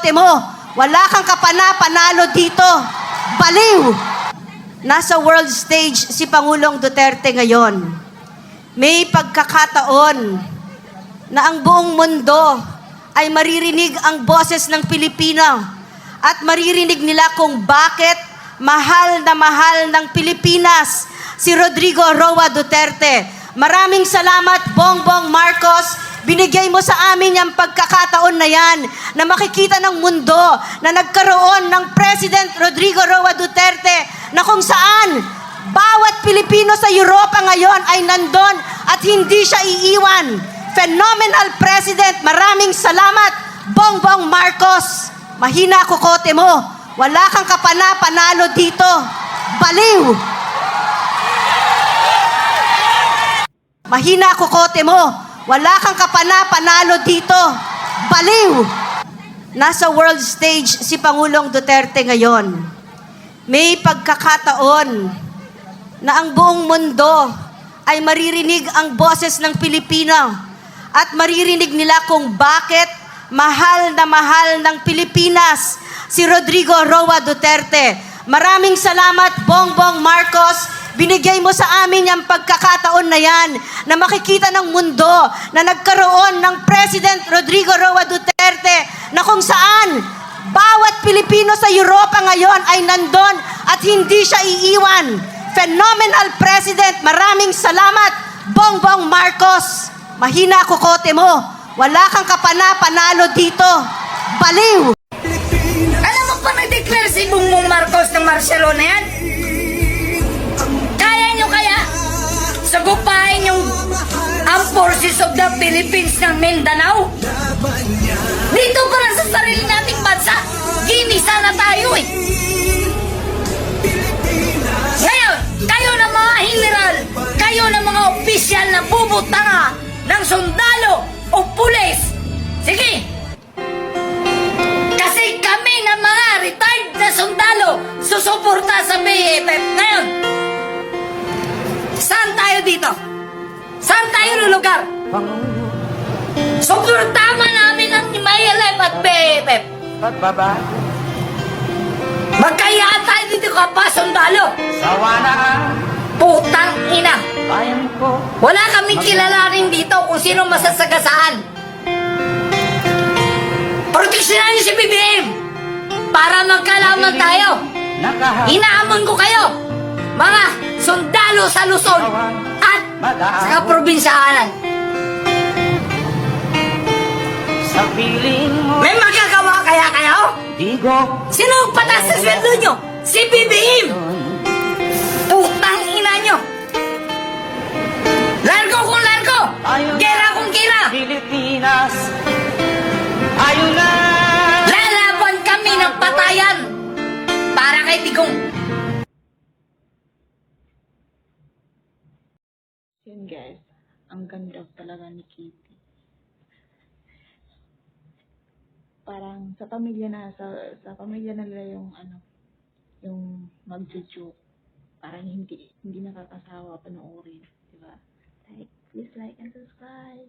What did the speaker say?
kote mo. Wala kang kapana-panalo dito. Baliw! Nasa world stage si Pangulong Duterte ngayon. May pagkakataon na ang buong mundo ay maririnig ang boses ng Pilipino at maririnig nila kung bakit mahal ng Pilipinas si Rodrigo Roa Duterte. Maraming salamat, Bongbong Marcos. Binigay mo sa amin yung pagkakataon na yan na makikita ng mundo na nagkaroon ng President Rodrigo Roa Duterte na kung saan bawat Pilipino sa Europa ngayon ay nandun at hindi siya iiwan. Phenomenal President. Maraming salamat, Bongbong Marcos. Mahina kokote mo. Wala kang kapana-panalo dito. Baliw! Mahina kokote mo. Wala kang kapana-panalo dito. Baliw! Nasa world stage si Pangulong Duterte ngayon. May pagkakataon na ang buong mundo ay maririnig ang boses ng Pilipino at maririnig nila kung bakit mahal ng Pilipinas si Rodrigo Roa Duterte. Maraming salamat, Bongbong Marcos. Binigay mo sa amin yung pagkakataon na yan na makikita ng mundo na nagkaroon ng President Rodrigo Roa Duterte na kung saan bawat Pilipino sa Europa ngayon ay nandun at hindi siya iiwan. Phenomenal President. Maraming salamat, Bongbong Marcos. Mahina kokote mo. Wala kang kapana-panalo dito. Baliw! Alam mo pa na-declare si Bongbong Marcos ng martial law na yan? Kaya nyo kaya sagupain yung Armed Forces of the Philippines ng Mindanao? Dito pa lang sa sarili nating bansa, ginisa na tayo eh. Ngayon, kayo na mga general, kayo na mga opisyal na bubutanga ng sundalo o pulis. Sige! Kasi kami na mga retired na sundalo susuporta sa BFF. Ngayon, saan tayo dito? Saan tayo lulugar? Suportahan namin ang MILF at BFF. Magkayaan tayo dito kapag sundalo. Sawa na Putang ina. ayam ko. Wala kaming kilalanin dito kung sino masasagasaan. Proteksyonan niyo si BBM para magkalaman tayo. Inaamon ko kayo, mga sundalo sa Luzon at sa probinsyanan. Sa piling mo May magagawa kaya kayo? Digo Sino ang patas sa sweldo nyo? Si BBM! Putang ina nyo! Largo kung largo! Gera kung gera! Pilipinas Ayun na Lalaban kami ng patayan para kay Digong. Yun guys, ang ganda talaga ni Kitty. Parang sa pamilya na nila yung yung magjo-joke. Parang hindi nakakasawa panoorin, di ba? Please like and subscribe.